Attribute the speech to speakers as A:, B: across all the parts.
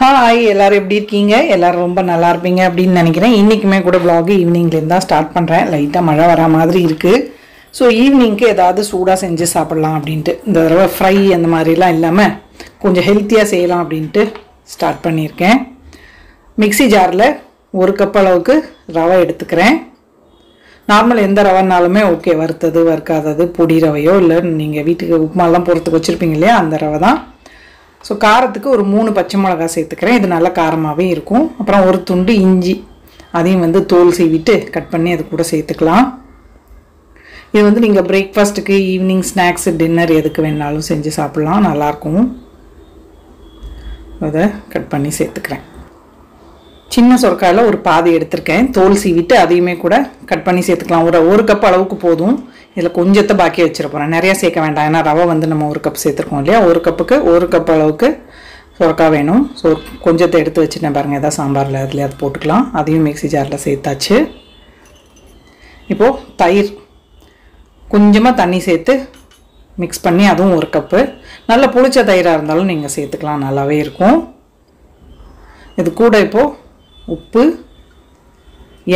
A: Hi எல்லாரும் எப்படி இருக்கீங்க? எல்லாரும் ரொம்ப நல்லா இருப்பீங்க அப்படின்னு நினைக்கிறேன். இன்றைக்குமே கூட vlog ஈவினிங்லேருந்து தான் ஸ்டார்ட் பண்ணுறேன். லைட்டாக மழை வர மாதிரி இருக்குது. ஸோ ஈவினிங்க்கு ஏதாவது சூடாக செஞ்சு சாப்பிட்லாம் அப்படின்ட்டு, இந்த தடவை ஃப்ரை அந்த மாதிரிலாம் இல்லாமல் கொஞ்சம் ஹெல்த்தியாக செய்யலாம் அப்படின்ட்டு ஸ்டார்ட் பண்ணியிருக்கேன். மிக்ஸி ஜாரில் 1 கப் அளவுக்கு ரவை எடுத்துக்கிறேன். நார்மல் எந்த ரவைனாலுமே ஓகே, வறுத்தது வறுக்காதது, பொடி ரவையோ இல்லை நீங்கள் வீட்டுக்கு உப்புமாலாம் போகிறதுக்கு வச்சுருப்பீங்க இல்லையா, அந்த ரவை தான். ஸோ காரத்துக்கு ஒரு 3 பச்சை மிளகா சேர்த்துக்கிறேன். இது நல்லா காரமாகவே இருக்கும். அப்புறம் ஒரு துண்டு இஞ்சி, அதையும் தோல் சீவிட்டு கட் பண்ணி அது கூட சேர்த்துக்கலாம். இது நீங்கள் பிரேக்ஃபாஸ்ட்டுக்கு, ஈவினிங் ஸ்நாக்ஸு, டின்னர் எதுக்கு வேணாலும் செஞ்சு சாப்பிட்லாம், நல்லாயிருக்கும். அதை கட் பண்ணி சேர்த்துக்கிறேன். சின்ன சொரக்காயில் ஒரு பாதி எடுத்திருக்கேன், தோல் சீவிட்டு அதையுமே கூட கட் பண்ணி சேர்த்துக்கலாம். ஒரு கப் அளவுக்கு போதும். இதில் கொஞ்சத்தை பாக்கி வச்சிட போகிறேன், நிறையா சேர்க்க வேண்டாம். ஏன்னா ரவை நம்ம 1 கப் சேர்த்துருக்கோம் இல்லையா, 1 கப்புக்கு 1 கப் அளவுக்கு சொரக்காய் வேணும். ஸோ கொஞ்சத்தை எடுத்து வச்சுட்டேன் பாருங்கள், எதாவது சாம்பாரில் அதுலேயே அது போட்டுக்கலாம். அதையும் மிக்ஸி ஜாரில் சேர்த்தாச்சு. இப்போது தயிர் கொஞ்சமாக தண்ணி சேர்த்து மிக்ஸ் பண்ணி, அதுவும் 1 கப்பு. நல்ல புளிச்ச தயிராக இருந்தாலும் நீங்கள் சேர்த்துக்கலாம், நல்லாவே இருக்கும். இது கூட இப்போது உப்பு,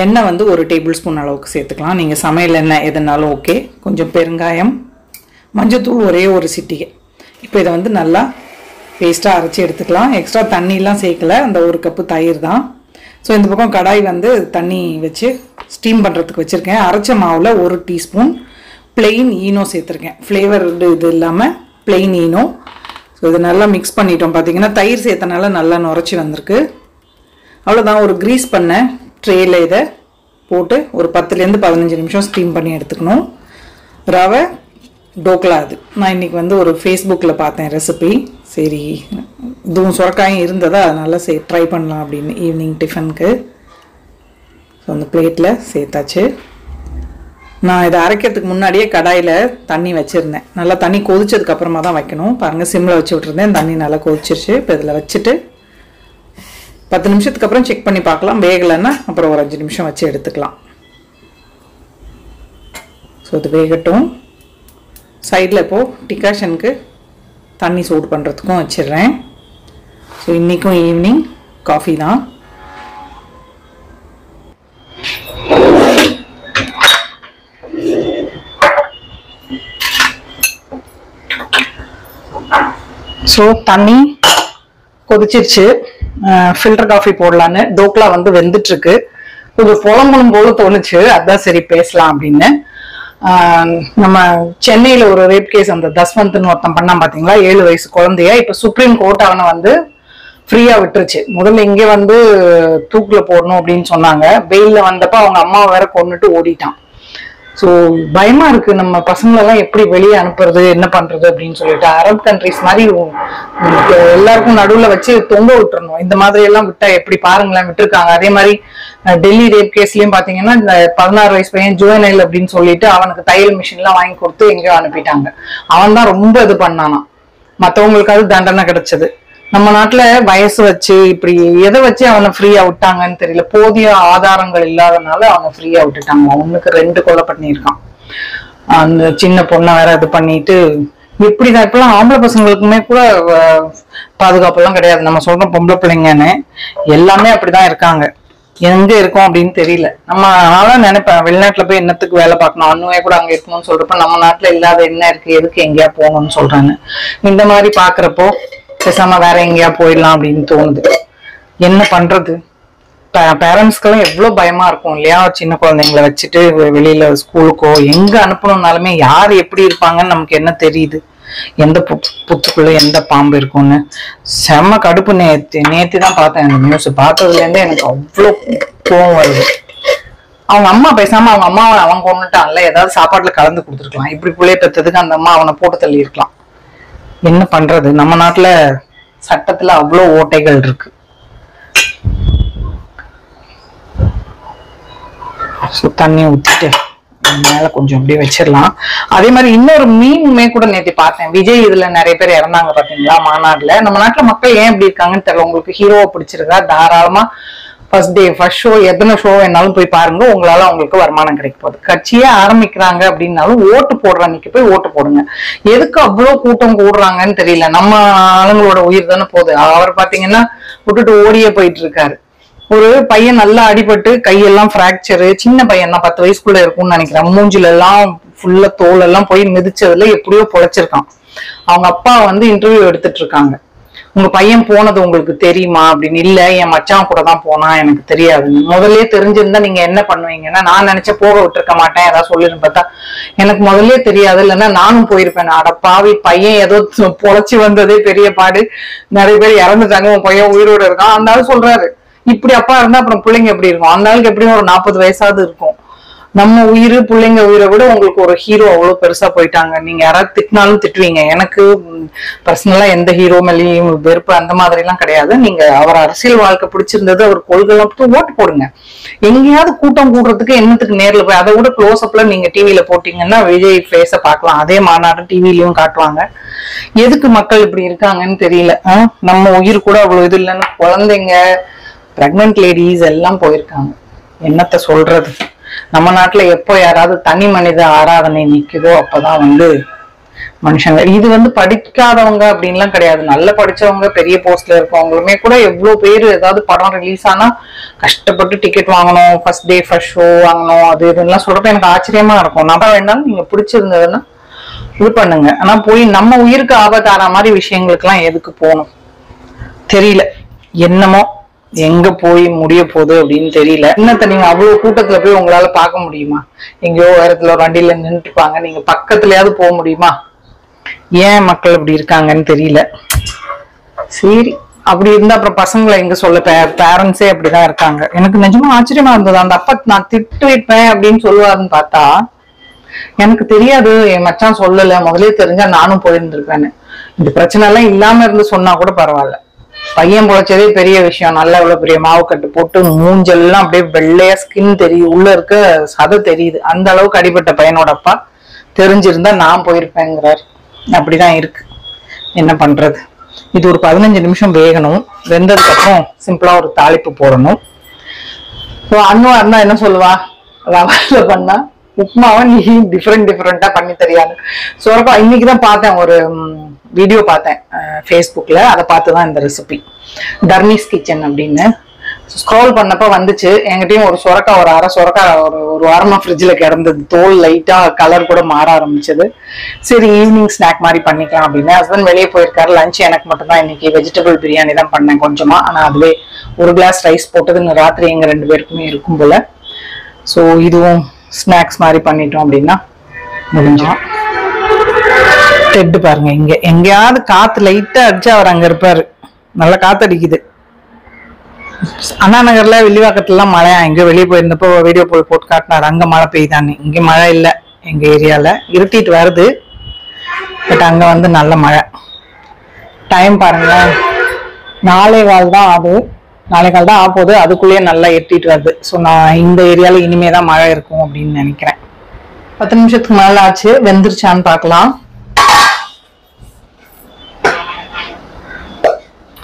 A: எண்ணெய் 1 டேபிள் ஸ்பூன் அளவுக்கு சேர்த்துக்கலாம். நீங்கள் சமையல் எண்ணெய் எதுனாலும் ஓகே. கொஞ்சம் பெருங்காயம், மஞ்சத்தூள் ஒரே ஒரு சிட்டிகை. இப்போ இதை நல்லா பேஸ்ட்டாக அரைச்சி எடுத்துக்கலாம். எக்ஸ்ட்ரா தண்ணிலாம் சேர்க்கலை, அந்த 1 கப்பு தயிர் தான். ஸோ இந்த பக்கம் கடாய் தண்ணி வச்சு ஸ்டீம் பண்ணுறதுக்கு வச்சுருக்கேன். அரைச்ச மாவில் 1 டீஸ்பூன் பிளெயின் ஈனோ சேர்த்துருக்கேன். ஃப்ளேவர் இது இல்லாமல் பிளெயின் ஈனோ. ஸோ இதை நல்லா மிக்ஸ் பண்ணிட்டோம். பார்த்திங்கன்னா தயிர் சேர்த்தனால நல்லா நுரைச்சி வந்திருக்கு. அவ்வளோதான். ஒரு க்ரீஸ் பண்ண ட்ரேயில் இதை போட்டு ஒரு 10லேருந்து 15 நிமிஷம் ஸ்டீம் பண்ணி எடுத்துக்கணும். ரவை டோக்லா அது நான் இன்றைக்கி ஒரு ஃபேஸ்புக்கில் பார்த்தேன் ரெசிபி. சரி, இதுவும் சுரக்காயும் இருந்ததா, அதனால் ட்ரை பண்ணலாம் அப்படின்னு ஈவினிங் டிஃபனுக்கு. ஸோ அந்த பிளேட்டில் சேர்த்தாச்சு. நான் இதை அரைக்கிறதுக்கு முன்னாடியே கடாயில் தண்ணி வச்சுருந்தேன். நல்லா தண்ணி கொதிச்சதுக்கப்புறமா தான் வைக்கணும். பாருங்கள், சிம்மில் வச்சு விட்ருந்தேன். தண்ணி நல்லா கொதிச்சிருச்சு. இப்போ இதில் வச்சுட்டு 10 நிமிஷத்துக்கு அப்புறம் செக் பண்ணி பார்க்கலாம். வேகலைன்னா அப்புறம் ஒரு 5 நிமிஷம் வச்சு எடுத்துக்கலாம். ஸோ இது வேகட்டும். சைடில் இப்போது டிகாஷனுக்கு தண்ணி சூடு பண்ணுறதுக்கும் வச்சிடுறேன். ஸோ இன்றைக்கும் ஈவினிங் காஃபி தான். ஸோ தண்ணி கொதிச்சிருச்சு. ஃபில்டர் காஃபி போடலான்னு. டோக்லா வெந்துட்டுருக்கு. கொஞ்சம் புலம்பும் போல தோணுச்சு, அதான் சரி பேசலாம் அப்படின்னு. நம்ம சென்னையில் ஒரு ரேப் கேஸ், அந்த தஸ்வந்த்னு ஒருத்தன் பண்ணான் பார்த்தீங்களா, 7 வயசு குழந்தைய. இப்போ சுப்ரீம் கோர்ட் அவனை ஃப்ரீயாக விட்டுருச்சு. முதல்ல இங்கே தூக்கில் போடணும் அப்படின்னு சொன்னாங்க. பெயிலில் வந்தப்போ அவங்க அம்மாவை வேற கொண்டுட்டு ஓடிட்டான். ஸோ பயமா இருக்கு, நம்ம பசங்களெல்லாம் எப்படி வெளியே அனுப்புறது, என்ன பண்றது அப்படின்னு சொல்லிட்டு. அரபு கண்ட்ரிஸ் மாதிரி எல்லாருக்கும் நடுவில் வச்சு தொங்க விட்டுறணும். இந்த மாதிரி எல்லாம் விட்டா எப்படி, பாருங்களேன் விட்டுருக்காங்க. அதே மாதிரி டெல்லி ரேப் கேஸ்லயும் பாத்தீங்கன்னா, இந்த 16 வயசு பையன் ஜுவனைல் அப்படின்னு சொல்லிட்டு அவனுக்கு தையல் மிஷின்லாம் வாங்கி கொடுத்து எங்கேயோ அனுப்பிட்டாங்க. அவன் தான் ரொம்ப இது பண்ணானா, மற்றவங்களுக்காவது தண்டனை கிடைச்சது. நம்ம நாட்டுல வயசு வச்சு இப்படி எதை வச்சு அவனை ஃப்ரீயா விட்டாங்கன்னு தெரியல. போதிய ஆதாரங்கள் இல்லாதனால அவனை ஃப்ரீயா விட்டுட்டாங்க. அவனுக்கு 2 கொலை பண்ணியிருக்கான். அந்த சின்ன பொண்ணை வேற இது பண்ணிட்டு இப்படிதான். இப்பெல்லாம் ஆம்பளை பசங்களுக்குமே கூட பாதுகாப்பெல்லாம் கிடையாது. நம்ம சொல்றோம் பொம்பளை பிள்ளைங்கன்னு, எல்லாமே அப்படிதான் இருக்காங்க. எங்க இருக்கோம் அப்படின்னு தெரியல. நான் நினைப்பேன், வெளிநாட்டுல போய் என்னத்துக்கு வேலை பார்க்கணும், அண்ணுவே கூட அங்க இருக்கணும்னு சொல்றப்ப நம்ம நாட்டுல இல்லாத என்ன இருக்கு, எதுக்கு எங்கேயா போகணும்னு சொல்றாங்க. இந்த மாதிரி பாக்குறப்போ பேசாம வேற எங்கேயா போயிடலாம் அப்படின்னு தோணுது. என்ன பண்றது? பேரண்ட்ஸ்க்கெல்லாம் எவ்வளவு பயமா இருக்கும் இல்லையா, சின்ன குழந்தைங்களை வச்சுட்டு வெளியில ஸ்கூலுக்கோ எங்க அனுப்பணும்னாலுமே யார் எப்படி இருப்பாங்கன்னு நமக்கு என்ன தெரியுது, எந்த புத்துக்குள்ள எந்த பாம்பு இருக்கும்னு. செம்ம கடுப்பு. நேத்து தான் பார்த்தேன் அந்த நியூஸ். பார்த்ததுல இருந்தே எனக்கு அவ்வளோ கோவம் வருது. அவங்க அம்மா பேசாம அவங்க அம்மாவை அவன் கொண்டுட்டான்ல, ஏதாவது சாப்பாட்டுல கலந்து கொடுத்துருக்கலாம். இப்படி பிள்ளைய பெற்றதுக்கு அந்த அம்மா அவனை போட்டு தள்ளி இருக்கலாம். என்ன பண்றது, நம்ம நாட்டுல சட்டத்துல அவ்வளோ ஓட்டைகள் இருக்கு. தண்ணி ஊத்திட்டு மேல கொஞ்சம் அப்படியே வச்சிடலாம். அதே மாதிரி இன்னொரு மீனுமே கூட நேற்று பார்த்தேன். விஜய் இதுல நிறைய பேர் இறந்தாங்க பாத்தீங்களா மாநாடுல. நம்ம நாட்டுல மக்கள் ஏன் இப்படி இருக்காங்கன்னு தெரியல. உங்களுக்கு ஹீரோவை பிடிச்சிருக்கா, தாராளமா ஃபர்ஸ்ட் டே ஃபர்ஸ்ட் ஷோ எத்தனை ஷோ வேணாலும் போய் பாருங்க, உங்களால அவங்களுக்கு வருமானம் கிடைக்க போகுது. கட்சியே ஆரம்பிக்கிறாங்க அப்படின்னாலும் ஓட்டு போடுற அன்னைக்கு போய் ஓட்டு போடுங்க. எதுக்கு அவ்வளவு கூட்டம் கூடுறாங்கன்னு தெரியல. நம்ம ஆளுங்களோட உயிர் தானே போகுது. அவர் பாத்தீங்கன்னா விட்டுட்டு ஓடியே போயிட்டு இருக்காரு. ஒரு பையன் நல்லா அடிபட்டு கையெல்லாம் பிராக்சரு, சின்ன பையன் தான் 10 வயசுக்குள்ள இருக்கும்னு நினைக்கிறேன். மூஞ்சில எல்லாம் ஃபுல்லா தோல் எல்லாம் போய் மிதிச்சதுல எப்படியோ பொழைச்சிருக்கான். அவங்க அப்பா வந்து இன்டர்வியூ எடுத்துட்டு இருக்காங்க. உங்க பையன் போனது உங்களுக்கு தெரியுமா அப்படின்னு. இல்ல, என் மச்சான் கூட தான் போனா, எனக்கு தெரியாது. முதல்ல தெரிஞ்சிருந்தா நீங்க என்ன பண்ணுவீங்கன்னா, நான் நினைச்ச போக விட்டுருக்க மாட்டேன், ஏதாவது சொல்லிருந்து பார்த்தா எனக்கு முதல்ல தெரியாது, இல்லைன்னா நானும் போயிருப்பேன். அடப்பாவி, பையன் ஏதோ பொழைச்சி வந்ததே பெரிய பாடு, நிறைய பேர் இறந்துட்டாங்க, உன் பையன் உயிரோட இருக்கான். அந்த ஆள் சொல்றாரு. இப்படி அப்பா இருந்தா அப்புறம் பிள்ளைங்க எப்படி இருக்கும்? அந்த ஆளுக்கு எப்படியும் ஒரு 40 வயசாவது இருக்கும். நம்ம உயிர் பிள்ளைங்க உயிரை விட உங்களுக்கு ஒரு ஹீரோ அவ்வளவு பெருசா போயிட்டாங்க. நீங்க யாராவது திட்டினாலும் திட்டுவீங்க. எனக்கு பர்சனலா எந்த ஹீரோ மேலேயும் வெறுப்பு அந்த மாதிரி எல்லாம் கிடையாது. நீங்க அவர் அரசியல் வாழ்க்கை பிடிச்சிருந்தது, அவர் கொள்கைலாம் ஓட்டு போடுங்க. எங்கேயாவது கூட்டம் கூடுறதுக்கு என்னத்துக்கு நேர்ல போய், அதை விட க்ளோஸ் அப்ல நீங்க டிவியில போட்டீங்கன்னா விஜய் ஃபேஸ பாக்கலாம். அதே மாநாடு டிவிலையும் காட்டுவாங்க. எதுக்கு மக்கள் இப்படி இருக்காங்கன்னு தெரியல. நம்ம உயிர் கூட அவ்வளவு இது இல்லைன்னு குழந்தைங்க, பிரெக்னன்ட் லேடிஸ் எல்லாம் போயிருக்காங்க. என்னத்த சொல்றது? நம்ம நாட்டுல எப்போ யாராவது தனி மனித ஆராதனை நிக்குதோ அப்பதான் வந்து மனுஷங்க. இது வந்து படிக்காதவங்க அப்படின்லாம் கிடையாது. நல்ல படிச்சவங்க, பெரிய போஸ்ட்ல இருக்கவங்களுமே கூட எவ்வளவு பேர் ஏதாவது படம் ரிலீஸ் ஆனா கஷ்டப்பட்டு டிக்கெட் வாங்கணும், ஃபர்ஸ்ட் டே ஃபர்ஸ்ட் ஷோ வாங்கணும், அது இதெல்லாம் சொல்றப்ப எனக்கு ஆச்சரியமா இருக்கும். நான் வேணாலும் நீங்க பிடிச்சிருந்ததுன்னா இது பண்ணுங்க. ஆனா போய் நம்ம உயிருக்கு ஆபத்தான மாதிரி விஷயங்களுக்கு எல்லாம் எதுக்கு போகணும் தெரியல. என்னமோ எங்க போய் முடிய போகுது அப்படின்னு தெரியல. என்னத்த நீங்க அவ்வளவு கூட்டத்துல போய் உங்களால பார்க்க முடியுமா? எங்கேயோ உயரத்துல ஒரு வண்டியில நின்றுப்பாங்க, நீங்க பக்கத்துலயாவது போக முடியுமா? ஏன் மக்கள் இப்படி இருக்காங்கன்னு தெரியல. சரி, அப்படி இருந்தா அப்புறம் பசங்களை எங்க சொல்ல? பேரண்ட்ஸே அப்படிதான் இருக்காங்க. எனக்கு நிஜமா ஆச்சரியமா இருந்தது. அந்த அப்பா நான் திட்டு வைப்பேன் அப்படின்னு சொல்லுவாருன்னு பார்த்தா எனக்கு தெரியாது, என் மச்சான் சொல்லல, முதலே தெரிஞ்சா நானும் போயிருந்திருப்பேன்னு. இந்த பிரச்சனை எல்லாம் இல்லாம இருந்து சொன்னா கூட பரவாயில்ல. பையன் பொழைச்சதே பெரிய விஷயம். நல்லா இவ்வளவு பெரிய மாவு கட்டு போட்டு மூஞ்செல்லாம் அப்படியே வெள்ளையா ஸ்கின் தெரியுது, உள்ள இருக்க சதை தெரியுது. அந்த அளவுக்கு அடிபட்ட பையனோட அப்பா தெரிஞ்சிருந்தா நான் போயிருப்பேங்கிறார். அப்படிதான் இருக்கு. என்ன பண்றது? இது ஒரு 15 நிமிஷம் வேகணும். வெந்ததுக்கு அப்புறம் சிம்பிளா ஒரு தாளிப்பு போடணும். அண்ணுவா இருந்தா என்ன சொல்லுவா? ரவால பண்ணா உப்மாவை நீ டிஃப்ரெண்டா பண்ணி தெரியாது. சொரக்கா இன்னைக்குதான் பார்த்தேன், ஒரு வீடியோ பார்த்தேன் ஃபேஸ்புக்ல. அதை பார்த்துதான் இந்த ரெசிபி, தர்னிஸ் கிச்சன் அப்படின்னு ஸ்க்ரோல் பண்ணப்ப வந்துச்சு. என்கிட்டயும் ஒரு சொரக்கா, ஒரு அரை சொரக்கா ஒரு வாரமா ஃப்ரிட்ஜ்ல கிடந்தது. தோல் லைட்டா கலர் கூட மாற ஆரம்பிச்சது. சரி, ஈவினிங் ஸ்நாக் மாதிரி பண்ணிக்கலாம் அப்படின்னு. ஹஸ்பண்ட் வெளியே போயிருக்காரு. லஞ்ச் எனக்கு மட்டும் தான் இன்னைக்கு. வெஜிடபிள் பிரியாணி தான் பண்ணேன் கொஞ்சமா. ஆனா அதுவே ஒரு கிளாஸ் ரைஸ் போட்டது ராத்திரி எங்க 2 பேருக்குமே இருக்கும் போல. ஸோ இதுவும் ஸ்நாக்ஸ் மாதிரி பண்ணிட்டோம் அப்படின்னா முடிஞ்சோம். டெட்டு பாருங்க, இங்க எங்கேயாவது காத்து லைட்டா அடிச்சு அவர் அங்க இருப்பாரு. நல்லா காத்து அடிக்குது. அண்ணா நகர்ல வில்லிவாக்கத்துலாம் மழையா? எங்க வெளியே போயிருந்தப்போ வீடியோ போட்டு காட்டினாரு, அங்க மழை பெய்யுதான்னு. இங்க மழை இல்லை எங்க ஏரியால. இருட்டிட்டு வருது, பட் அங்க வந்து நல்ல மழை. டைம் பாருங்களேன், 4:15 தான் ஆகுது. 4:15 தான் ஆகுது. அதுக்குள்ளேயே நல்லா இருட்டிட்டு வருது. ஸோ நான் இந்த ஏரியால இனிமேதான் மழை இருக்கும் அப்படின்னு நினைக்கிறேன். 10 நிமிஷத்துக்கு மேல ஆச்சு. வெந்துருச்சான்னு பார்க்கலாம்.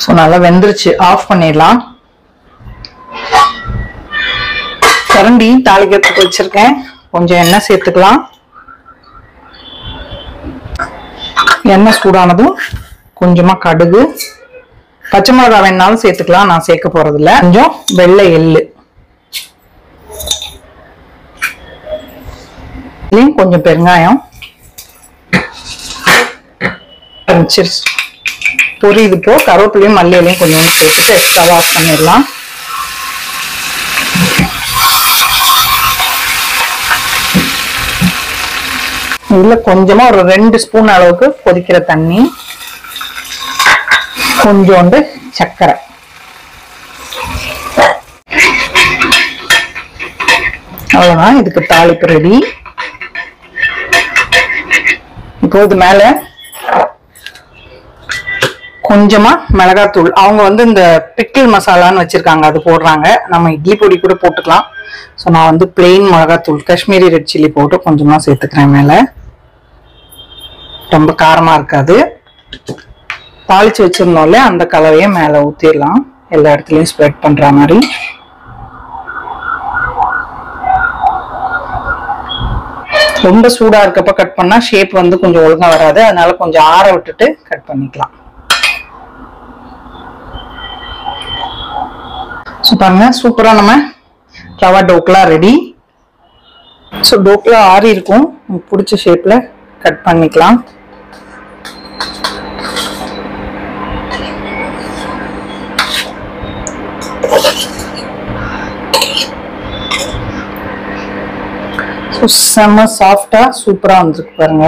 A: ஸோ நல்லா வெந்துருச்சு. ஆஃப் பண்ணிடலாம். கரண்டி தாளிக்கிறதுக்கு வச்சிருக்கேன். கொஞ்சம் எண்ணெய் சேர்த்துக்கலாம். எண்ணெய் சூடானதும் கொஞ்சமா கடுகு, பச்சை மிளகா வேணாலும் சேர்த்துக்கலாம். நான் சேர்க்க போறது இல்லை. கொஞ்சம் வெள்ளை எள்ளு, கொஞ்சம் பெருங்காயம், பொரியுது. இப்போ கருவேப்பிலையும் மல்லியிலையும் கொஞ்சம் சேர்த்துட்டு ஸ்டவ் ஆஃப் பண்ணிடலாம். இதுல கொஞ்சமா ஒரு 2 ஸ்பூன் அளவுக்கு கொதிக்கிற தண்ணி, கொஞ்சோண்டு சர்க்கரை, அவ்வளவுதான். இதுக்கு தாளிப்பு ரெடி. இப்போ இது மேல கொஞ்சமா மிளகாத்தூள், அவங்க வந்து இந்த பிக்கிள் மசாலான்னு வச்சிருக்காங்க, அது போடுறாங்க. நம்ம இட்லி பொடி கூட போட்டுக்கலாம். ஸோ நான் வந்து பிளெயின் மிளகாத்தூள், காஷ்மீரி ரெட் சில்லி போட்டு கொஞ்சமா சேர்த்துக்கிறேன் மேல. ரொம்ப காரமா இருக்காது. தாளிச்சு வச்சிருந்தோம்ல, அந்த கலவையை மேல ஊத்திடலாம். எல்லா இடத்துலயும் ஸ்ப்ரெட் பண்ற மாதிரி. ரொம்ப சூடா இருக்கப்ப கட் பண்ணா ஷேப் வந்து கொஞ்சம் ஒழுங்கா வராது, அதனால கொஞ்சம் ஆற விட்டுட்டு கட் பண்ணிக்கலாம். பாருங்க சூப்பரா நம்ம ரவா டோக்லா ரெடி. ஸோ டோக்லா ஆறி இருக்கும், பிடிச்ச ஷேப்ல கட் பண்ணிக்கலாம். செம்ம சாஃப்டா சூப்பரா வந்துருக்கு பாருங்க.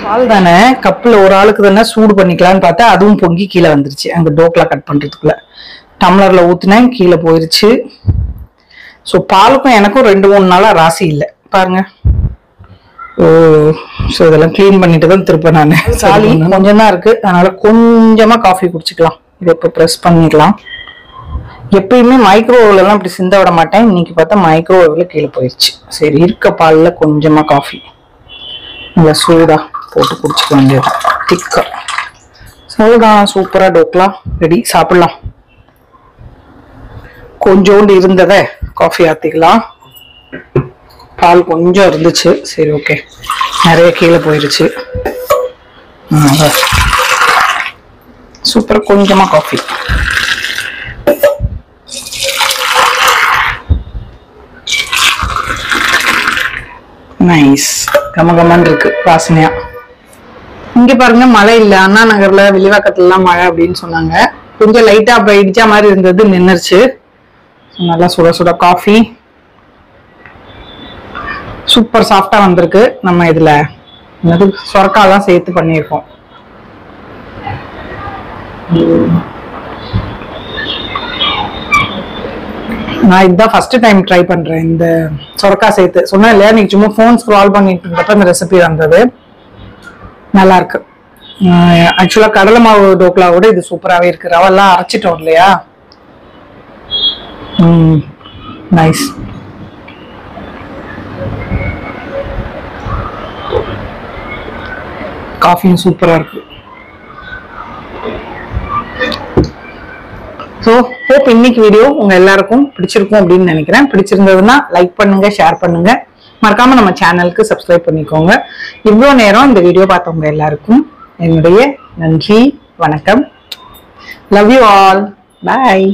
A: பால் தானே, கப்பில் ஒரு ஆளுக்கு தானே சூடு பண்ணிக்கலான்னு பார்த்தா அதுவும் பொங்கி கீழே வந்துருச்சு. அங்கே டோக்லா கட் பண்ணுறதுக்குள்ள டம்ளர்ல ஊற்றினேன், கீழே போயிருச்சு. ஸோ பாலுக்கும் எனக்கும் 2-3 நாளாக ராசி இல்லை பாருங்க. ஓ ஸோ இதெல்லாம் க்ளீன் பண்ணிட்டு தான் திருப்ப நான் சாலி கொஞ்சம் தான் இருக்கு, அதனால கொஞ்சமாக காஃபி குடிச்சிக்கலாம். இதை இப்போ ப்ரெஸ் பண்ணிடலாம். எப்பயுமே மைக்ரோவேவ்ல எல்லாம் இப்படி சிந்த விட மாட்டேன், இன்னைக்கு பார்த்தா மைக்ரோவேவ்ல கீழே போயிடுச்சு. சரி இருக்க பால்ல கொஞ்சமா காஃபி நல்லா சூடா போட்டு குடிச்சுக்க வேண்டியது திக்கா. சூடான் சூப்பரா டோக்லா ரெடி, சாப்பிடலாம். கொஞ்சோண்டு இருந்ததை காஃபி ஆத்திக்கலாம். பால் கொஞ்சம் இருந்துச்சு, சரி ஓகே, நிறைய கீழே போயிருச்சு. சூப்பரா கொஞ்சமா காஃபி. நைஸ், கமகமன் இருக்கு வாசனையா. இங்க பாருங்க மழை இல்ல, அண்ணா நகர்ல வில்லிவாக்கத்துல எல்லாம் மழை அப்படின்னு சொன்னாங்க. கொஞ்சம் லைட்டா அப்ப இடிச்சா மாதிரி இருந்தது, நின்னுருச்சு. நல்லா சுட சுட காஃபி சூப்பர் சாஃப்டா வந்திருக்கு. நம்ம இதுல சொரக்காலாம் சேர்த்து பண்ணியிருக்கோம். நான் இதுதான் ஃபர்ஸ்ட் டைம் ட்ரை பண்றேன் இந்த சொரக்கா சேர்த்து. சொன்னேன் இல்லையா, நீங்க சும்மா போன் ஸ்க்ரால் பண்ணிட்டு இருந்தப்ப இந்த ரெசிபி வந்தது, நல்லா இருக்கு. ஆக்சுவலா கடலை மாவு டோக்லாவோட இது சூப்பராகவே இருக்கு. ரவெல்லாம் அரைச்சிட்டோம் இல்லையா. நைஸ். காஃபியும் சூப்பரா இருக்கு. ஸோ ஹோப் இன்னைக்கு வீடியோ உங்க எல்லாருக்கும் பிடிச்சிருக்கும் அப்படின்னு நினைக்கிறேன். பிடிச்சிருந்ததுன்னா லைக் பண்ணுங்க, ஷேர் பண்ணுங்க, மறக்காம நம்ம சேனலுக்கு சப்ஸ்கிரைப் பண்ணிக்கோங்க. இவ்வளோ நேரம் இந்த வீடியோ பார்த்தவங்க எல்லாருக்கும் என்னுடைய நன்றி, வணக்கம். Love you all, bye.